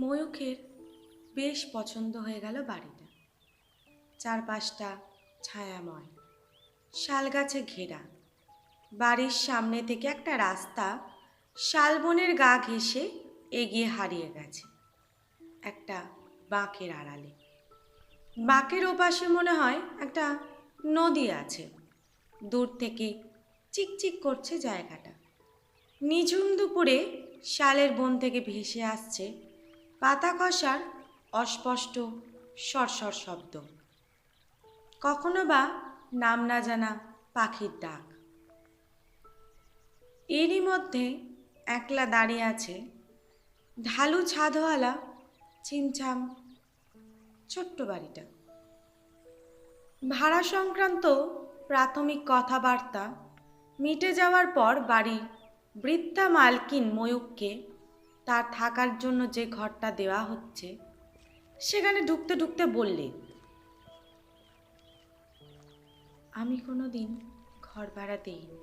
ময়ূখের বেশ পছন্দ হয়ে গেল বাড়িটা। চারপাশটা ছায়াময়, শালগাছে ঘেরা। বাড়ির সামনে থেকে একটা রাস্তা শালবনের গা ঘেঁষে এগিয়ে হারিয়ে গেছে একটা বাঁকের আড়ালে। বাঁকের ওপাশে মনে হয় একটা নদী আছে। দূর থেকে চিকচিক করছে জায়গাটা। নিঝুম দুপুরে শালের বন থেকে ভেসে আসছে পাতা খসার অস্পষ্ট সরসর শব্দ, কখনো বা নাম না জানা পাখির ডাক। এরই মধ্যে একলা দাঁড়িয়ে আছে ঢালু ছাদওয়ালা ছিমছাম ছোট্ট বাড়িটা। ভাড়া সংক্রান্ত প্রাথমিক কথাবার্তা মিটে যাওয়ার পর বাড়ির বৃদ্ধা মালকিন ময়ূককে তার থাকার জন্য যে ঘরটা দেওয়া হচ্ছে সেখানে ঢুকতে ঢুকতে বললে, আমি কোনো দিন ঘর ভাড়া দিইনি।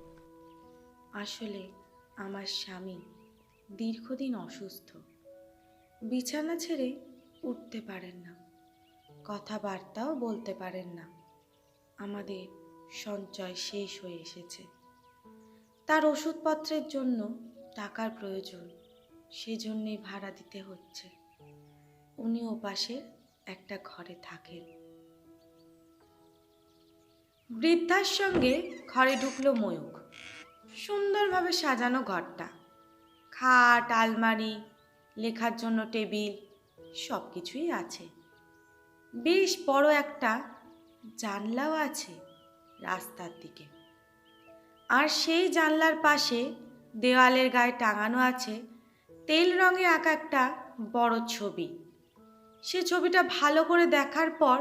আসলে আমার স্বামী দীর্ঘদিন অসুস্থ, বিছানা ছেড়ে উঠতে পারেন না, কথাবার্তাও বলতে পারেন না। আমাদের সঞ্চয় শেষ হয়ে এসেছে, তার ওষুধপত্রের জন্য টাকার প্রয়োজন, সেজন্যই ভাড়া দিতে হচ্ছে। উনি ওপাশের একটা ঘরে থাকেন। বৃদ্ধার সঙ্গে ঘরে ঢুকলো ময়ূক। সুন্দরভাবে সাজানো ঘরটা, খাট, আলমারি, লেখার জন্য টেবিল, সব কিছুই আছে। বেশ বড় একটা জানলাও আছে রাস্তার দিকে। আর সেই জানলার পাশে দেওয়ালের গায়ে টাঙানো আছে তেল রঙে আঁকা একটা বড় ছবি। সে ছবিটা ভালো করে দেখার পর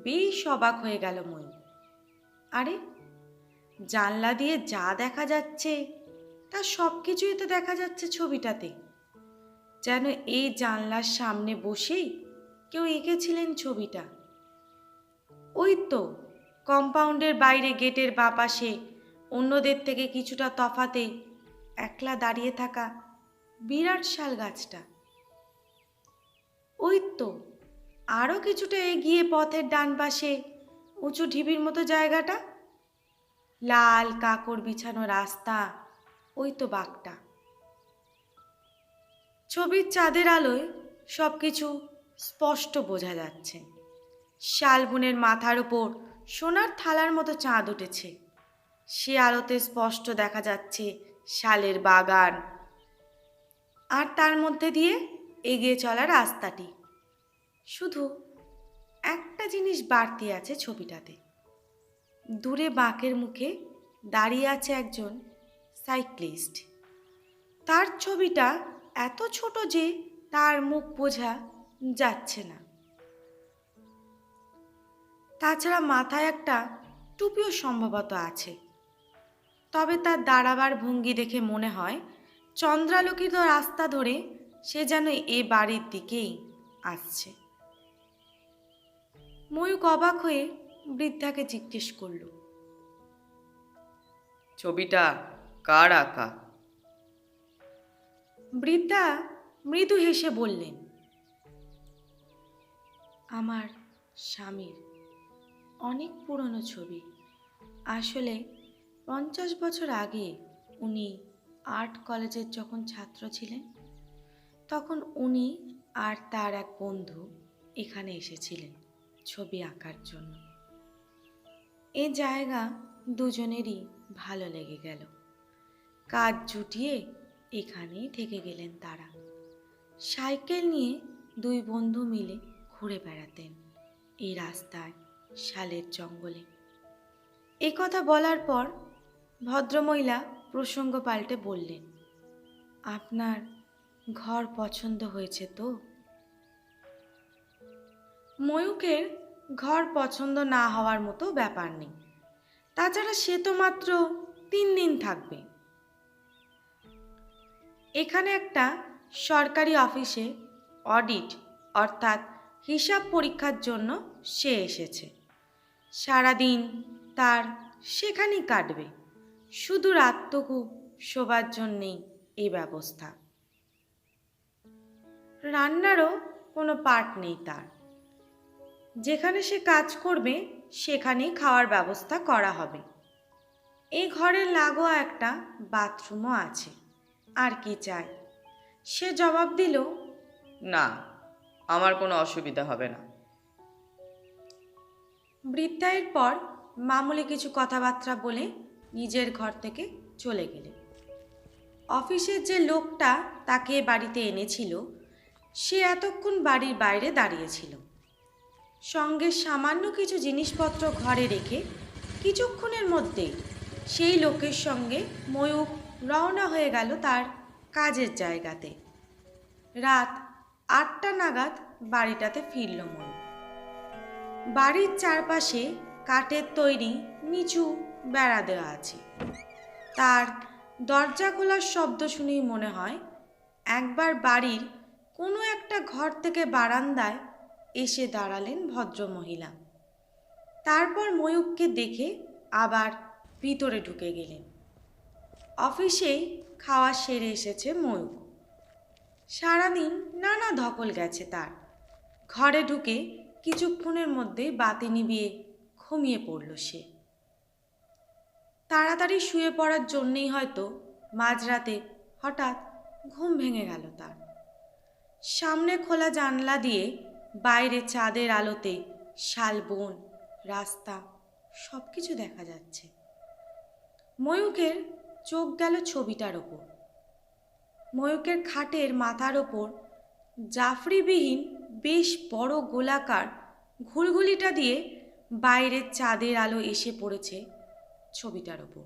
বেশ অবাক হয়ে গেল ময়ূর। আরে, জানলা দিয়ে যা দেখা যাচ্ছে তা সব কিছুই তো দেখা যাচ্ছে ছবিটাতে। যেন এই জানলার সামনে বসেই কেউ এঁকেছিলেন ছবিটা। ওই তো কম্পাউন্ডের বাইরে গেটের বাঁ পাশে অন্যদের থেকে কিছুটা তফাতে একলা দাঁড়িয়ে থাকা বিরাট শাল গাছটা। ওই তো আরও কিছুটা এগিয়ে পথের ডান পাশে উঁচু ঢিবির মতো জায়গাটা, লাল কাকড় বিছানো রাস্তা, ওই তো বাঁকটা। ছবির চাঁদের আলোয় সব কিছু স্পষ্ট বোঝা যাচ্ছে। শালবনের মাথার ওপর সোনার থালার মতো চাঁদ উঠেছে। সে আলোতে স্পষ্ট দেখা যাচ্ছে শালের বাগান, আর তার মধ্যে দিয়ে এগিয়ে চলা রাস্তাটি। শুধু একটা জিনিস বাড়তি আছে ছবিটাতে। দূরে বাঁকের মুখে দাঁড়িয়ে আছে একজন সাইক্লিস্ট। তার ছবিটা এত ছোট যে তার মুখ বোঝা যাচ্ছে না। তাছাড়া মাথায় একটা টুপিও সম্ভবত আছে। তবে তার দাঁড়াবার ভঙ্গি দেখে মনে হয় চন্দ্রালোকিত রাস্তা ধরে সে যেন এ বাড়ির দিকেই আসছে। ময়ূক অবাক হয়ে বৃদ্ধাকে জিজ্ঞেস করল, ছবিটা কার আঁকা? বৃদ্ধা মৃদু হেসে বললেন, আমার স্বামীর। অনেক পুরনো ছবি। আসলে 50 বছর আগে উনি আর্ট কলেজের যখন ছাত্র ছিলেন, তখন উনি আর তার এক বন্ধু এখানে এসেছিলেন ছবি আঁকার জন্য। এ জায়গা দুজনেরই ভালো লেগে গেল। কাজ জুটিয়ে এখানেই থেকে গেলেন তারা। সাইকেল নিয়ে দুই বন্ধু মিলে ঘুরে বেড়াতেন এই রাস্তায়, শালের জঙ্গলে। এ কথা বলার পর ভদ্রমহিলা প্রসঙ্গ পাল্টে বললেন, আপনার ঘর পছন্দ হয়েছে তো? ময়ূকের ঘর পছন্দ না হওয়ার মতো ব্যাপার নেই। তাছাড়া সে তো মাত্র 3 দিন থাকবে। এখানে একটা সরকারি অফিসে অডিট অর্থাৎ হিসাব পরীক্ষার জন্য সে এসেছে। সারাদিন তার সেখানেই কাটবে। শুধু রাতটুকু শোবার জন্যেই এই ব্যবস্থা। রান্নারও কোনো পার্ট নেই তার। যেখানে সে কাজ করবে সেখানেই খাওয়ার ব্যবস্থা করা হবে। এই ঘরের লাগোয়া একটা বাথরুমও আছে। আর কি চাই? সে জবাব দিল, না, আমার কোনো অসুবিধা হবে না। বৃদ্ধা এরপর মামুলি কিছু কথাবার্তা বলে নিজের ঘর থেকে চলে গেলেন। অফিসের যে লোকটা তাকে এ বাড়িতে এনেছিল সে এতক্ষণ বাড়ির বাইরে দাঁড়িয়েছিল। সঙ্গে সামান্য কিছু জিনিসপত্র ঘরে রেখে কিছুক্ষণের মধ্যেই সেই লোকের সঙ্গে ময়ূক রওনা হয়ে গেল তার কাজের জায়গাতে। রাত 8টা নাগাদ বাড়িটাতে ফিরল ময়ূক। বাড়ির চারপাশে কাঠের তৈরি নিচু বেড়া দেওয়া আছে। তার দরজা খোলার শব্দ শুনেই মনে হয় একবার বাড়ির কোনো একটা ঘর থেকে বারান্দায় এসে দাঁড়ালেন ভদ্রমহিলা। তারপর ময়ূককে দেখে আবার ভিতরে ঢুকে গেলেন। অফিসেই খাওয়া সেরে এসেছে ময়ূক। সারাদিন নানা ধকল গেছে তার। ঘরে ঢুকে কিছুক্ষণের মধ্যেই বাতি নিভিয়ে ঘুমিয়ে পড়ল সে। তাড়াতাড়ি শুয়ে পড়ার জন্যেই হয়তো মাঝরাতে হঠাৎ ঘুম ভেঙে গেল তার। সামনে খোলা জানলা দিয়ে বাইরে চাঁদের আলোতে শালবন, রাস্তা সব কিছু দেখা যাচ্ছে। ময়ূকের চোখ গেল ছবিটার ওপর। ময়ূকের খাটের মাথার ওপর জাফরিবিহীন বেশ বড় গোলাকার ঘুলঘুলিটা দিয়ে বাইরের চাঁদের আলো এসে পড়েছে ছবিটার ওপর।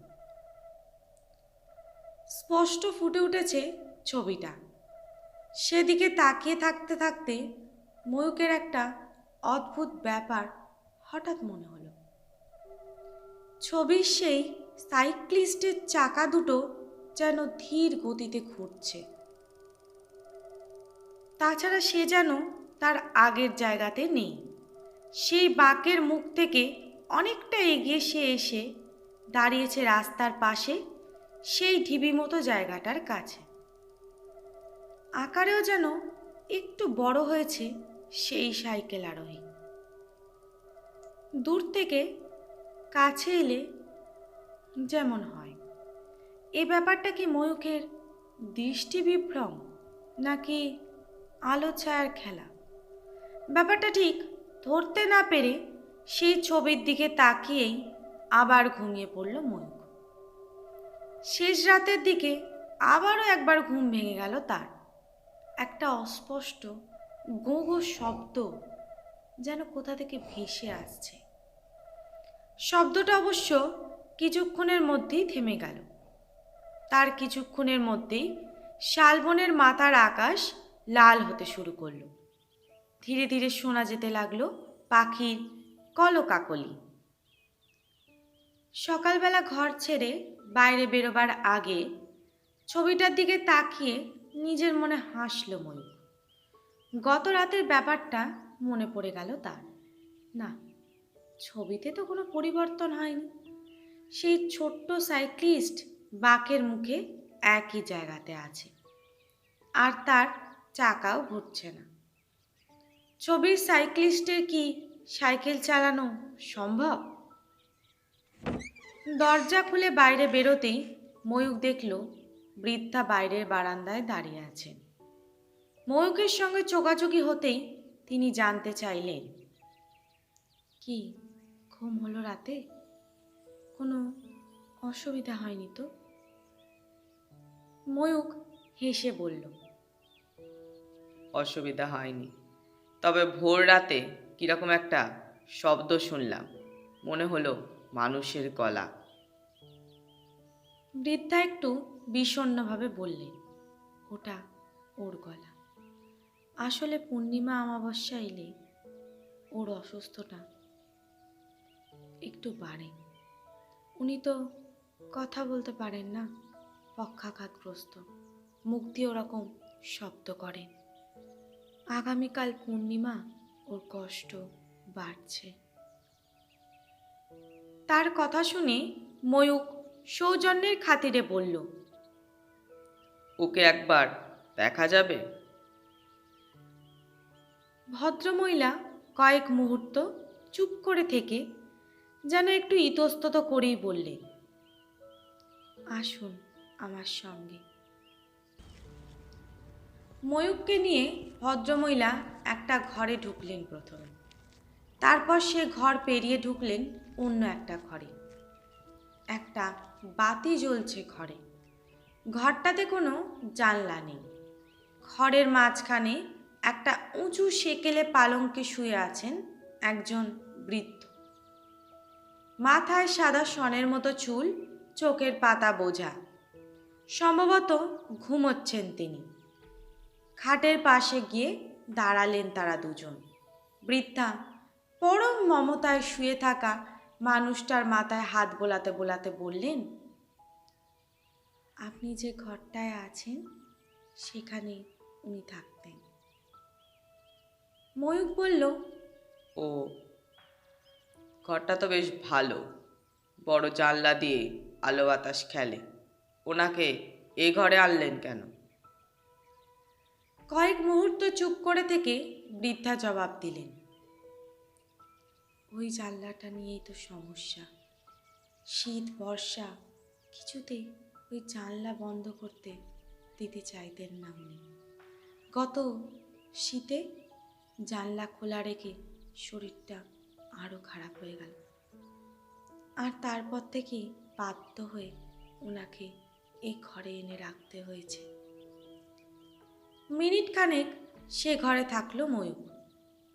স্পষ্ট ফুটে উঠেছে ছবিটা। সেদিকে তাকিয়ে থাকতে থাকতে ময়ূকের একটা অদ্ভুত ব্যাপার হঠাৎ মনে হলো। ছবির সেই সাইক্লিস্টের চাকা দুটো যেন ধীর গতিতে ঘুরছে। তাছাড়া সে যেন তার আগের জায়গাতে নেই। সেই বাঁকের মুখ থেকে অনেকটা এগিয়ে সে এসে দাঁড়িয়েছে রাস্তার পাশে সেই ঢিবি মতো জায়গাটার কাছে। আকারেও যেন একটু বড় হয়েছে সেই সাইকেল আরোহী। দূর থেকে কাছে এলে যেমন হয়। এ ব্যাপারটা কি ময়ূকের দৃষ্টি বিভ্রম নাকি আলো ছায়ার খেলা? ব্যাপারটা ঠিক ধরতে না পেরে সেই ছবির দিকে তাকিয়েই আবার ঘুমিয়ে পড়ল ময়ূক। শেষ রাতের দিকে আবারও একবার ঘুম ভেঙে গেল তার। একটা অস্পষ্ট গো গো শব্দ যেন কোথা থেকে ভেসে আসছে। শব্দটা অবশ্য কিছুক্ষণের মধ্যেই থেমে গেল। তার কিছুক্ষণের মধ্যেই শালবনের মাথার আকাশ লাল হতে শুরু করলো। ধীরে ধীরে শোনা যেতে লাগলো পাখির কলকাকলি। সকালবেলা ঘর ছেড়ে বাইরে বেরোবার আগে ছবিটার দিকে তাকিয়ে নিজের মনে হাসল ময়ূক। গত রাতের ব্যাপারটা মনে পড়ে গেল তার। না, ছবিতে তো কোনো পরিবর্তন হয়নি। সেই ছোট্ট সাইক্লিস্ট বাঁকের মুখে একই জায়গাতে আছে, আর তার চাকাও ঘুরছে না। ছবির সাইক্লিস্টের কি সাইকেল চালানো সম্ভব? দরজা খুলে বাইরে বেরোতেই ময়ূক দেখল বৃদ্ধা বাইরের বারান্দায় দাঁড়িয়ে আছেন। ময়ূকের সঙ্গে চোখাচোখি হতেই তিনি জানতে চাইলেন, কি ঘুম হলো রাতে? কোনো অসুবিধা হয়নি তো? ময়ূক হেসে বলল, অসুবিধা হয়নি, তবে ভোর রাতে কিরকম একটা শব্দ শুনলাম, মনে হলো মানুষের গলা। বৃদ্ধা একটু বিষণ্ণভাবে বললেন, ওটা ওর গলা। আসলে পূর্ণিমা অমাবস্যা এলে ওর অসুস্থতা একটু বাড়ে। উনি তো কথা বলতে পারেন না, পক্ষাঘাতগ্রস্ত, মুখ দিয়ে ওরকম শব্দ করেন। আগামীকাল পূর্ণিমা, ওর কষ্ট বাড়ছে। তার কথা শুনে ময়ূক সৌজন্যের খাতিরে বলল, ওকে একবার দেখা যাবে? ভদ্রমহিলা কয়েক মুহূর্ত চুপ করে থেকে যেন একটু ইতস্তত করেই বললেন, আসুন আমার সঙ্গে। ময়ূককে নিয়ে ভদ্রমহিলা একটা ঘরে ঢুকলেন প্রথমে, তারপর সে ঘর পেরিয়ে ঢুকলেন অন্য একটা ঘরে। একটা বাতি জ্বলছে ঘরে। ঘরটাতে কোনো জানলা নেই। ঘরের মাঝখানে একটা উঁচু সেকেলে পালঙ্কে শুয়ে আছেন একজন বৃদ্ধ। মাথায় সাদা সনের মতো চুল, চোখের পাতা বোঝা। সম্ভবত ঘুমোচ্ছেন তিনি। খাটের পাশে গিয়ে দাঁড়ালেন তারা দুজন। বৃদ্ধা পরম মমতায় শুয়ে থাকা মানুষটার মাথায় হাত বোলাতে বোলাতে বললেন, আপনি যে ঘরটায় আছেন সেখানে উনি থাকতেন। ময়ূক বলল, ও, ঘরটা তো বেশ ভালো, বড় জানলা দিয়ে আলো বাতাস খেলে। ওনাকে এ ঘরে আনলেন কেন? কয়েক মুহূর্ত চুপ করে থেকে বৃদ্ধা জবাব দিলেন, ওই জানলাটা নিয়েই তো সমস্যা। শীত বর্ষা কিছুতেই ওই জানলা বন্ধ করতে দিতে চাইতেন না উনি। গত শীতে জানলা খোলা রেখে শরীরটা আরও খারাপ হয়ে গেল, আর তারপর থেকেই বাধ্য হয়ে ওনাকে এই ঘরে এনে রাখতে হয়েছে। মিনিট খানেক সে ঘরে থাকলো ময়ূক।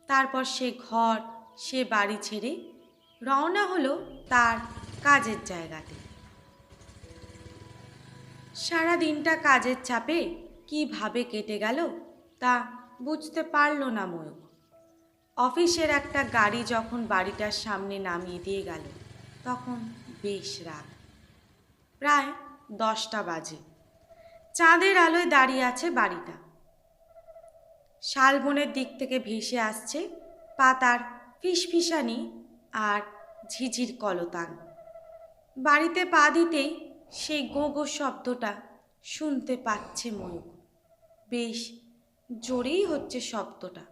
তারপর সে ঘর, সে বাড়ি ছেড়ে রওনা হলো তার কাজের জায়গাতে। সারা দিনটা কাজের চাপে কিভাবে কেটে গেল তা বুঝতে পারল না ময়ূক। অফিসের একটা গাড়ি যখন বাড়িটার সামনে নামিয়ে দিয়ে গেল তখন বেশ রাত, প্রায় 10টা বাজে। চাঁদের আলোয় দাঁড়িয়ে আছে বাড়িটা। শালবনের দিক থেকে ভেসে আসছে পাতার ফিসফিসানি আর ঝিঝির কলতান। বাড়িতে পা দিতেই সেই গো গো শব্দটা শুনতে পাচ্ছে ময়ূক। বেশ জোরেই হচ্ছে শব্দটা।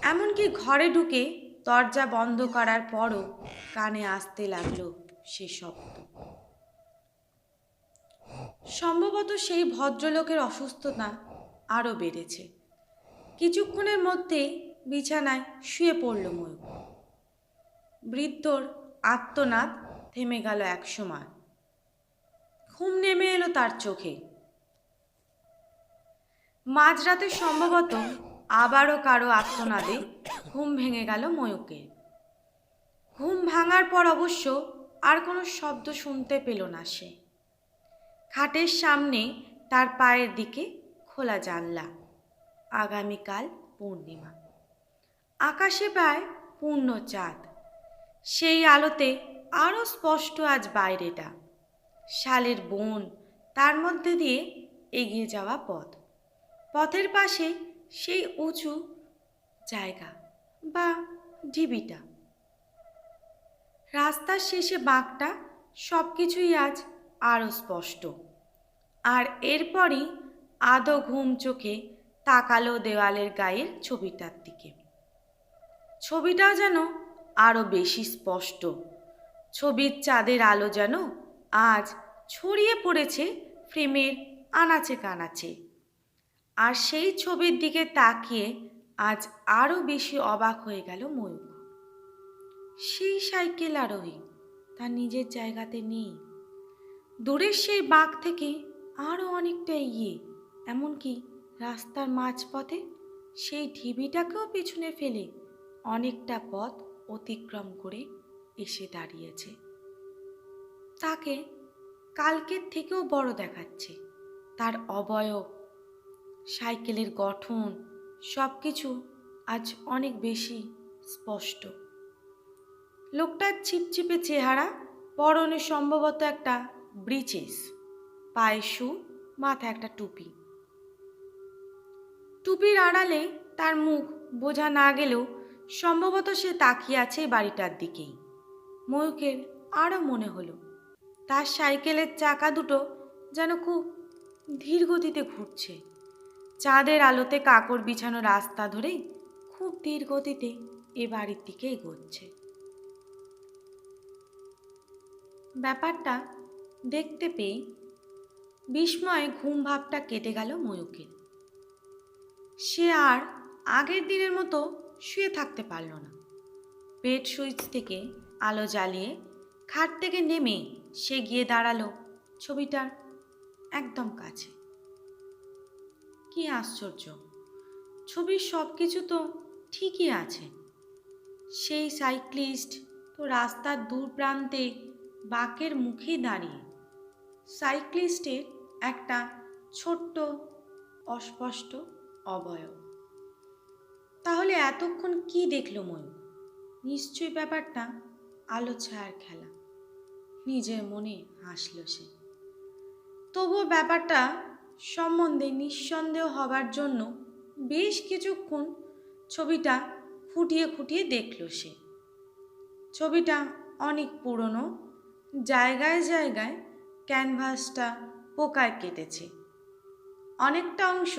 এমনকি ঘরে ঢুকে দরজা বন্ধ করার পরও কানে আসতে লাগলো সে শব্দ। সম্ভবত সেই ভদ্রলোকের অসুস্থতা আরও বেড়েছে। কিছুক্ষণের মধ্যেই বিছানায় শুয়ে পড়ল ময়ূক। বৃদ্ধর আর্তনাদ থেমে গেল একসময়। ঘুম নেমে এলো তার চোখে। মাঝরাতে সম্ভবত আবারও কারো আর্তনাদে ঘুম ভেঙে গেল ময়ূকের। ঘুম ভাঙার পর অবশ্য আর কোনো শব্দ শুনতে পেল না সে। খাটের সামনে তার পায়ের দিকে খোলা জানলা। আগামীকাল পূর্ণিমা। আকাশে প্রায় পূর্ণ চাঁদ। সেই আলোতে আরও স্পষ্ট আজ বাইরেটা। শালের বন, তার মধ্যে দিয়ে এগিয়ে যাওয়া পথ। পথের পাশে সেই উঁচু জায়গা বা ঢিবিটা। রাস্তার শেষে বাঁকটা, সব কিছুই আজ আরও স্পষ্ট। আর এরপরই আধো ঘুম চোখে তাকালো দেওয়ালের গায়ের ছবিটার দিকে। ছবিটাও যেন আরও বেশি স্পষ্ট। ছবির চাঁদের আলো যেন আজ ছড়িয়ে পড়েছে ফ্রেমের আনাচে কানাচে। আর সেই ছবির দিকে তাকিয়ে আজ আরও বেশি অবাক হয়ে গেল ময়ূক। সেই সাইকেল আরোহী তার নিজের জায়গাতে নেই। দূরের সেই বাঁক থেকে আরও অনেকটা এগিয়ে, এমনকি রাস্তার মাঝপথে সেই ঢিবিটাকেও পেছনে ফেলে অনেকটা পথ অতিক্রম করে এসে দাঁড়িয়েছে। তাকে কালকের থেকেও বড় দেখাচ্ছে। তার অবয়ব, সাইকেলের গঠন, সব কিছু আজ অনেক বেশি স্পষ্ট। লোকটার ছিপছিপে চেহারা, পরনে সম্ভবত একটা ব্রিচেস, পায়ে শু, মাথায় একটা টুপি। টুপির আড়ালে তার মুখ বোঝা না গেলেও সম্ভবত সে তাকিয়ে আছে বাড়িটার দিকেই। ময়ূকের আরও মনে হলো তার সাইকেলের চাকা দুটো যেন খুব ধীর গতিতে ঘুরছে। চাঁদের আলোতে কাকড় বিছানো রাস্তা ধরে খুব ধীর গতিতে এ বাড়ির দিকে এগোচ্ছে। ব্যাপারটা দেখতে পেয়ে বিস্ময়ে ঘুম ভাবটা কেটে গেল ময়ূকের। সে আর আগের দিনের মতো শুয়ে থাকতে পারল না। বেড সুইচ থেকে আলো জ্বালিয়ে খাট থেকে নেমে সে গিয়ে দাঁড়ালো ছবিটার একদম কাছে। কি আশ্চর্য, ছবির সব কিছু তো ঠিকই আছে। সেই সাইক্লিস্ট তো রাস্তার দূর প্রান্তে বাঁকের মুখেই দাঁড়িয়ে। সাইক্লিস্টের একটা ছোট্ট অস্পষ্ট অবয়ব। তাহলে এতক্ষণ কি দেখল ময়ূর? নিশ্চয়ই ব্যাপারটা আলো ছায়ার খেলা। নিজের মনে হাসল সে। তবুও ব্যাপারটা সম্বন্ধে নিঃসন্দেহ হবার জন্য বেশ কিছুক্ষণ ছবিটা খুঁটিয়ে খুঁটিয়ে দেখল সে। ছবিটা অনেক পুরনো, জায়গায় জায়গায় ক্যানভাসটা পোকায় কেটেছে। অনেকটা অংশ,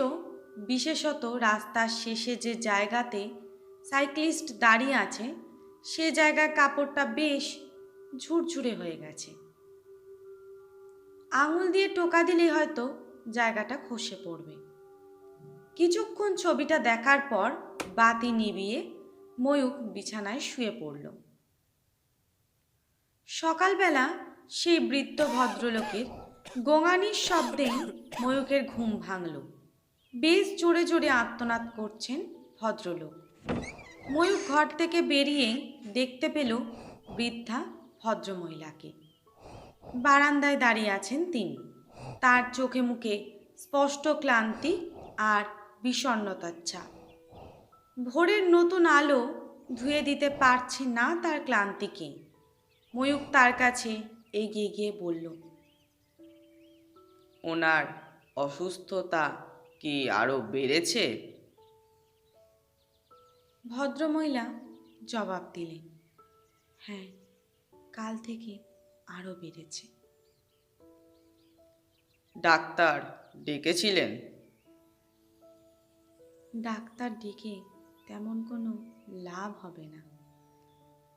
বিশেষত রাস্তার শেষে যে জায়গাতে সাইক্লিস্ট দাঁড়িয়ে আছে, সে জায়গায় কাপড়টা বেশ ঝুরঝুরে হয়ে গেছে। আঙুল দিয়ে টোকা দিলেই হয়তো জায়গাটা খসে পড়বে। কিছুক্ষণ ছবিটা দেখার পর বাতি নিভিয়ে ময়ূক বিছানায় শুয়ে পড়ল। সকালবেলা সেই বৃদ্ধ ভদ্রলোকের গোঙানির শব্দে ময়ূকের ঘুম ভাঙল। বেশ জোরে জোরে আর্তনাদ করছেন ভদ্রলোক। ময়ূক ঘর থেকে বেরিয়ে দেখতে পেল বৃদ্ধা ভদ্রমহিলাকে। বারান্দায় দাঁড়িয়ে আছেন তিনি। তার চোখে মুখে স্পষ্ট ক্লান্তি আর বিষণ্ণতার ছাপ। ভোরের নতুন আলো ধুয়ে দিতে পারছে না তার ক্লান্তিকে। ময়ূক তার কাছে এগিয়ে গিয়ে বলল, ওনার অসুস্থতা কি আরো বেড়েছে? ভদ্রমহিলা জবাব দিলেন, হ্যাঁ, কাল থেকে আরো বেড়েছে। ডাক্তার ডেকেছিলেন? ডাক্তার ডেকে তেমন কোনো লাভ হবে না।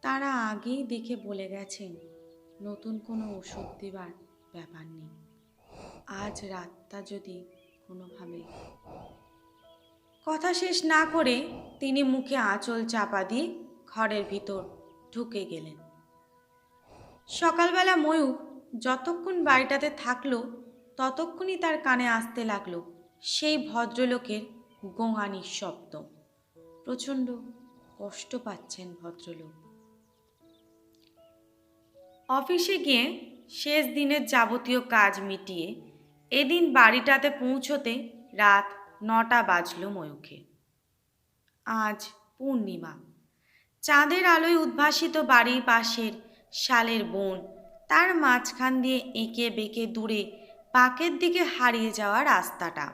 তারা আগেই দেখে বলে গেছেন নতুন কোনো ওষুধ দেবার ব্যাপার নেই। আজ রাতটা যদি কোনোভাবে। কথা শেষ না করে তিনি মুখে আঁচল চাপা দিয়ে ঘরের ভিতর ঢুকে গেলেন। সকালবেলা ময়ূক যতক্ষণ বাড়িটাতে থাকলো ততক্ষণই তার কানে আসতে লাগলো সেই ভদ্রলোকের গোঙানির শব্দ। প্রচণ্ড কষ্ট পাচ্ছেন ভদ্রলোক। অফিসে গিয়ে শেষ দিনের যাবতীয় কাজ মিটিয়ে এদিন বাড়িটাতে পৌঁছতে রাত 9টা বাজলো ময়ূখে। আজ পূর্ণিমা। চাঁদের আলোয় উদ্ভাসিত বাড়ির পাশের শালের বন, তার মাঝখান দিয়ে এঁকে বেঁকে দূরে পাকের দিকে হারিয়ে যাওয়া রাস্তাটা।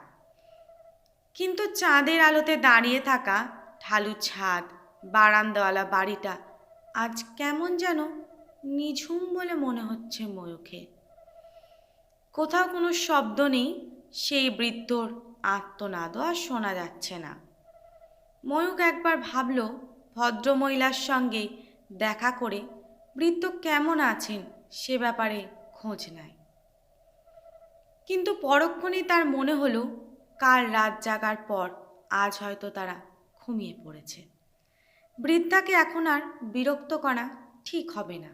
কিন্তু চাঁদের আলোতে দাঁড়িয়ে থাকা ঢালু ছাদ, বারান্দাওয়ালা বাড়িটা আজ কেমন যেন নিঝুম বলে মনে হচ্ছে ময়ূখে। কোথাও কোনো শব্দ নেই, সেই বৃদ্ধর আর্তনাদও আর শোনা যাচ্ছে না। ময়ূক একবার ভাবল ভদ্রমহিলার সঙ্গে দেখা করে বৃদ্ধ কেমন আছেন সে ব্যাপারে খোঁজ নেয়। কিন্তু পরক্ষণেই তার মনে হলো কাল রাত জাগার পর আজ হয়তো তারা ঘুমিয়ে পড়েছে। বৃদ্ধাকে এখন আর বিরক্ত করা ঠিক হবে না।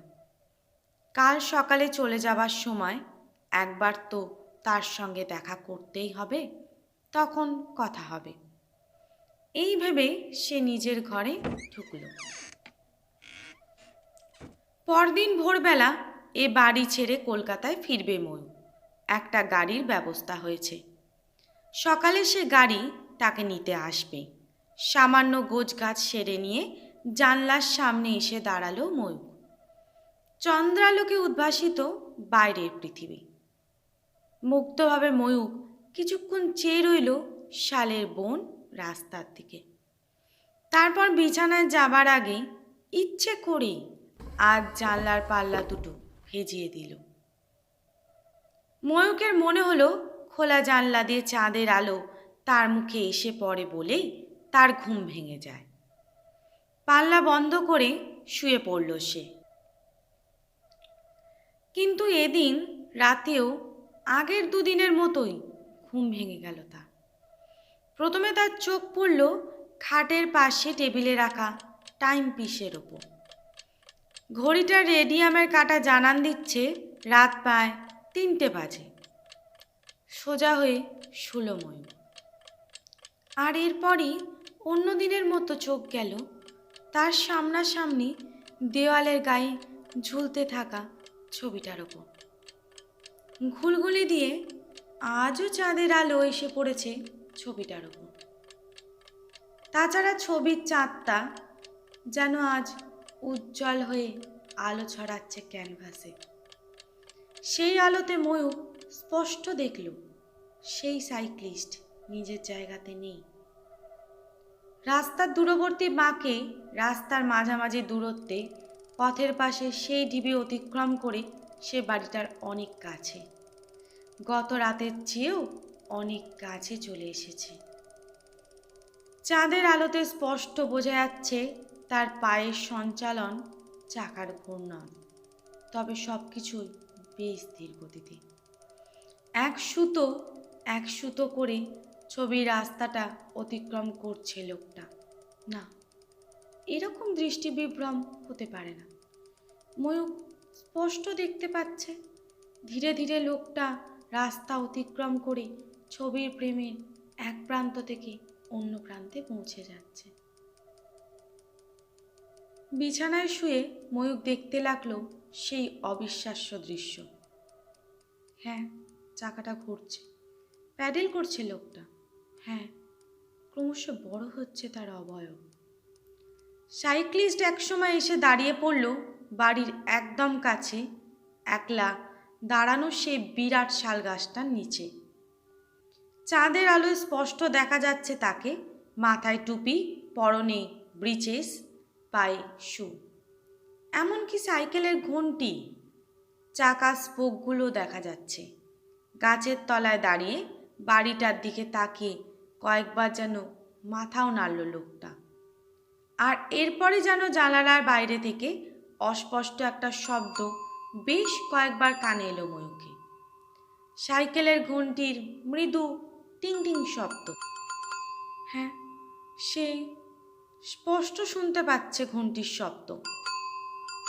কাল সকালে চলে যাবার সময় একবার তো তার সঙ্গে দেখা করতেই হবে, তখন কথা হবে। এই ভেবে সে নিজের ঘরে ঢুকল। পরদিন ভোরবেলা এ বাড়ি ছেড়ে কলকাতায় ফিরবে ময়ূর। একটা গাড়ির ব্যবস্থা হয়েছে। সকালে সে গাড়ি তাকে নিতে আসবে। সামান্য গোছগাছ সেরে নিয়ে জানলার সামনে এসে দাঁড়ালো ময়ূর। চন্দ্রালোকে উদ্ভাসিত বাইরের পৃথিবী। মুগ্ধভাবে ময়ূর কিছুক্ষণ চেয়ে রইল শালের বন, রাস্তার দিকে। তারপর বিছানায় যাবার আগে ইচ্ছে করেই আজ জানলার পাল্লা দুটো ভেজিয়ে দিল। ময়ূকের মনে হলো খোলা জানলা দিয়ে চাঁদের আলো তার মুখে এসে পড়ে বলেই তার ঘুম ভেঙে যায়। পাল্লা বন্ধ করে শুয়ে পড়ল সে। কিন্তু এদিন রাতেও আগের দুদিনের মতোই ঘুম ভেঙে গেল তার। প্রথমে তার চোখ পড়ল খাটের পাশে টেবিলে রাখা টাইম পিসের ওপর। ঘড়িটার রেডিয়ামের কাঁটা জানান দিচ্ছে রাত প্রায় 3টে বাজে। সোজা হয়ে শুলো ময়ূর। আর এরপরই অন্য দিনের মতো চোখ গেল তার সামনাসামনি দেওয়ালের গায়ে ঝুলতে থাকা ছবিটার ওপর। ঘুলঘুলি দিয়ে আজও চাঁদের আলো এসে পড়েছে ছবিটার ওপর। তাছাড়া ছবির চাঁদটা যেন আজ উজ্জ্বল হয়ে আলো ছড়াচ্ছে ক্যানভাসে। সেই আলোতে ময়ূর স্পষ্ট দেখল সেই সাইক্লিস্ট নিজের জায়গাতে নেই। রাস্তার দূরবর্তী বাঁকে রাস্তার মাঝামাঝি দূরত্বে পথের পাশে সেই ঢিবি অতিক্রম করে সে বাড়িটার অনেক কাছে, গত রাতের চেয়েও অনেক কাছে চলে এসেছে। চাঁদের আলোতে স্পষ্ট বোঝা যাচ্ছে তার পায়ের সঞ্চালন, চাকার ঘূর্ণন, তবে সব কিছুই বেশ ধীর গতিতে। এক সুতো করে ছবির রাস্তাটা অতিক্রম করছে লোকটা। না, এরকম দৃষ্টিবিভ্রম হতে পারে না। ময়ূর স্পষ্ট দেখতে পাচ্ছে ধীরে ধীরে লোকটা রাস্তা অতিক্রম করে ছবির প্রেমের এক প্রান্ত থেকে অন্য প্রান্তে পৌঁছে যাচ্ছে। বিছানায় শুয়ে ময়ূর দেখতে লাগলো সেই অবিশ্বাস্য দৃশ্য। হ্যাঁ, চাকাটা ঘুরছে, প্যাডেল করছে লোকটা। হ্যাঁ, ক্রমশ বড় হচ্ছে তার অবয়ব। সাইক্লিস্ট একসময় এসে দাঁড়িয়ে পড়ল বাড়ির একদম কাছে, একলা দাঁড়ানো সেই বিরাট শাল গাছটার নিচে। চাঁদের আলোয় স্পষ্ট দেখা যাচ্ছে তাকে, মাথায় টুপি, পরনে ব্রিচেস, পায়ে শু, এমনকি সাইকেলের ঘন্টি, চাকা স্পোকগুলো দেখা যাচ্ছে। গাছের তলায় দাঁড়িয়ে বাড়িটার দিকে তাকিয়ে কয়েকবার যেন মাথাও নাড়ল লোকটা। আর এরপরে যেন জানালার বাইরে থেকে অস্পষ্ট একটা শব্দ বেশ কয়েকবার কানে এলো ময়ূরকে। সাইকেলের ঘন্টির মৃদু টিং টিং শব্দ। হ্যাঁ, সে স্পষ্ট শুনতে পাচ্ছে ঘন্টির শব্দ।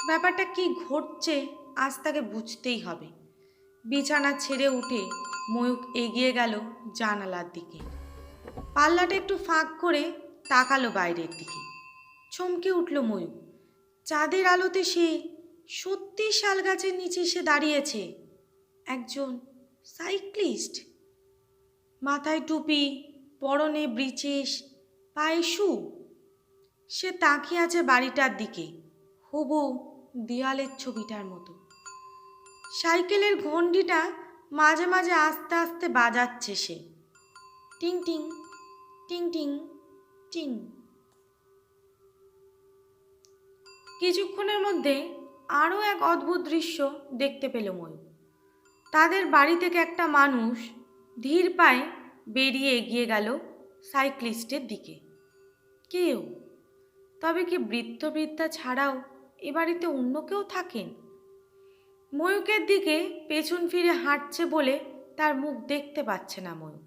ব্যাপারটা কি ঘটছে আজ তাকে বুঝতেই হবে। বিছানা ছেড়ে উঠে ময়ূর এগিয়ে গেল জানালার দিকে। পাল্লাটা একটু ফাঁক করে তাকালো বাইরের দিকে। চমকে উঠল ময়ূর। চাঁদের আলোতে সে সত্যি শাল গাছের নিচে এসে দাঁড়িয়েছে। একজন সাইক্লিস্ট, মাথায় টুপি, পরনে ব্রিচেস, পায়ে শু। সে তাকিয়ে আছে বাড়িটার দিকে, হুবহু দেয়ালের ছবিটার মতো। সাইকেলের ঘন্টিটা মাঝে মাঝে আস্তে আস্তে বাজাচ্ছে সে, টিং টিং টিং টিং টিং। কিছুক্ষণের মধ্যে আরও এক অদ্ভুত দৃশ্য দেখতে পেল ময়ূর। তাদের বাড়ি থেকে একটা মানুষ ধীর পায়ে বেরিয়ে এগিয়ে গেল সাইক্লিস্টের দিকে। কেউ, তবে কি বৃদ্ধ বৃদ্ধা ছাড়াও এ বাড়িতে অন্য কেউ থাকেন? ময়ূকের দিকে পেছন ফিরে হাঁটছে বলে তার মুখ দেখতে পাচ্ছে না ময়ূর।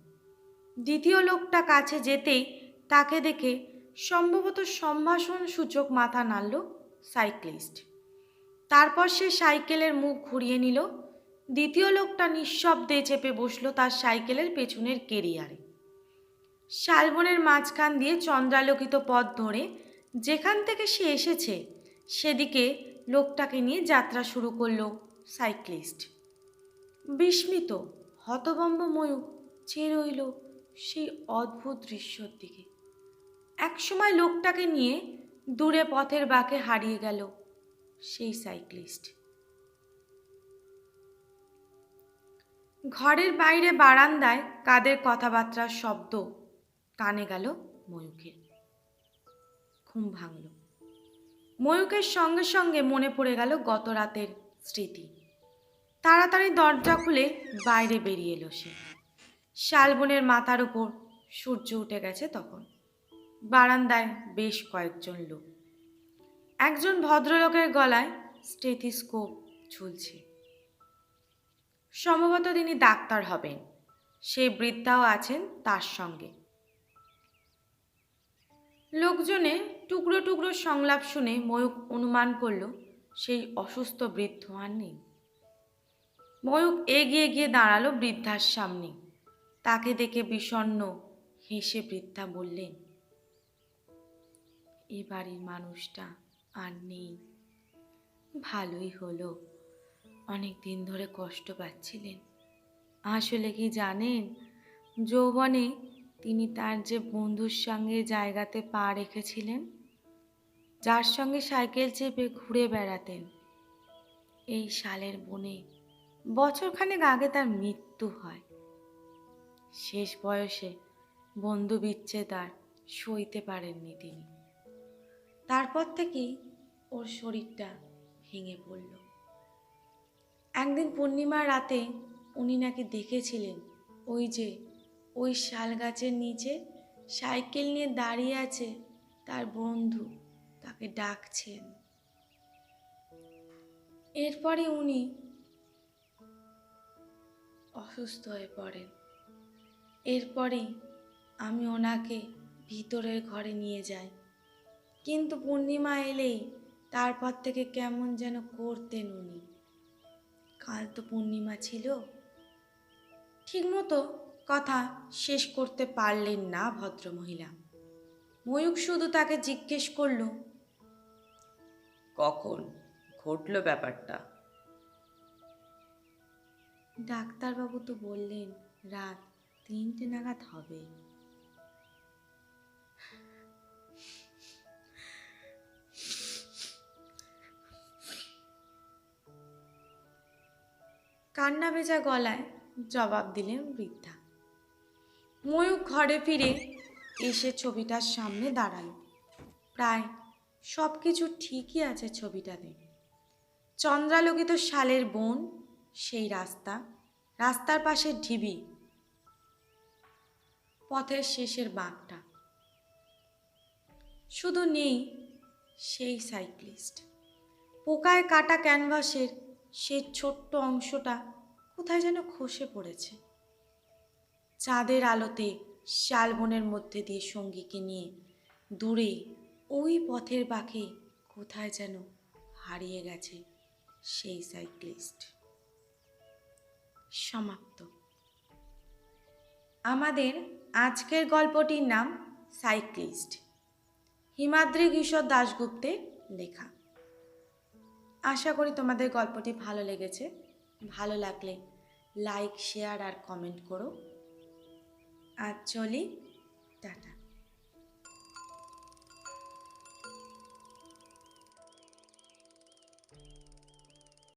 দ্বিতীয় লোকটা কাছে যেতেই তাকে দেখে সম্ভবত সম্ভাষণ সূচক মাথা নাড়ল সাইক্লিস্ট। তারপর সে সাইকেলের মুখ ঘুরিয়ে নিল। দ্বিতীয় লোকটা নিঃশব্দে চেপে বসলো তার সাইকেলের পেছনের কেরিয়ারে। শালবনের মাঝখান দিয়ে চন্দ্রালোকিত পথ ধরে যেখান থেকে সে এসেছে সেদিকে লোকটাকে নিয়ে যাত্রা শুরু করলো সাইক্লিস্ট। বিস্মিত হতভম্ব ময়ূর চেয়ে রইল সেই অদ্ভুত দৃশ্যর দিকে। একসময় লোকটাকে নিয়ে দূরে পথের বাঁকে হারিয়ে গেল সেই সাইক্লিস্ট। ঘরের বাইরে বারান্দায় কাদের কথাবার্তার শব্দ কানে গেল ময়ূকের। ঘুম ভাঙল। ময়ূকের সঙ্গে সঙ্গে মনে পড়ে গেল গত রাতের স্মৃতি। তাড়াতাড়ি দরজা খুলে বাইরে বেরিয়ে এলো সে। শালবনের মাথার উপর সূর্য উঠে গেছে তখন। বারান্দায় বেশ কয়েকজন লোক। একজন ভদ্রলোকের গলায় স্টেথিস্কোপ ঝুলছে। সম্ভবত তিনি ডাক্তার হবেন। সেই বৃদ্ধাও আছেন তার সঙ্গে। লোকজনে টুকরো টুকরো সংলাপ শুনে ময়ূক অনুমান করল সেই অসুস্থ বৃদ্ধ আর নেই। ময়ূক এগিয়ে গিয়ে দাঁড়ালো বৃদ্ধার সামনে। তাকে দেখে বিষণ্ণ হেসে বৃদ্ধা বললেন, এ বাড়ির মানুষটা আর নেই। ভালোই হলো, অনেক দিন ধরে কষ্ট পাচ্ছিলেন। আসলে কি জানেন, যৌবনে তিনি তার যে বন্ধুর সঙ্গে জায়গাতে পা রেখেছিলেন, যার সঙ্গে সাইকেল চেপে ঘুরে বেড়াতেন, এই সালের বনে বছরখানেক আগে তার মৃত্যু হয়। শেষ বয়সে বন্ধু বিচ্ছেদ আর সইতে পারেননি তিনি। তারপর থেকেই ওর শরীরটা ভেঙে পড়ল। একদিন পূর্ণিমার রাতে উনি নাকি দেখেছিলেন ওই শাল গাছের নিচে সাইকেল নিয়ে দাঁড়িয়ে আছে তার বন্ধু, তাকে ডাকছেন। এরপরে উনি অসুস্থ হয়ে পড়েন। এরপরেই আমি ওনাকে ভিতরের ঘরে নিয়ে যাই, কিন্তু পূর্ণিমা এলেই তারপর থেকে কেমন যেন করতেন উনি। কাল তো পূর্ণিমা ছিল। ঠিকমতো কথা শেষ করতে পারলেন না ভদ্রমহিলা। ময়ূক শুধু তাকে জিজ্ঞেস করল, কখন ঘটল ব্যাপারটা? ডাক্তারবাবু তো বললেন রাত 3টে নাগাদ হবে। কান্না ভেজা গলায় জবাব দিলেন বৃদ্ধা। ময়ূক ঘরে ফিরে এসে ছবিটার সামনে দাঁড়ালো। প্রায় সব কিছু ঠিকই আছে ছবিটাতে। চন্দ্রালোকিত শালের বন, সেই রাস্তার পাশে ঢিবি, পথের শেষের বাঁকটা। শুধু নেই সেই সাইক্লিস্ট। পোকায় কাটা ক্যানভাসের সেই ছোট্ট অংশটা কোথায় যেন খসে পড়েছে। চাঁদের আলোতে শালবনের মধ্যে দিয়ে সঙ্গীকে নিয়ে দূরে ওই পথের বাঁকে কোথায় যেন হারিয়ে গেছে সেই সাইক্লিস্ট। সমাপ্ত। আমাদের আজকের গল্পটির নাম সাইক্লিস্ট, হিমাদ্রি কিশোর দাশগুপ্তের লেখা। আশা করি তোমাদের গল্পটি ভালো লেগেছে। ভালো লাগলে লাইক, শেয়ার আর কমেন্ট করো। আজ চলি, টাটা।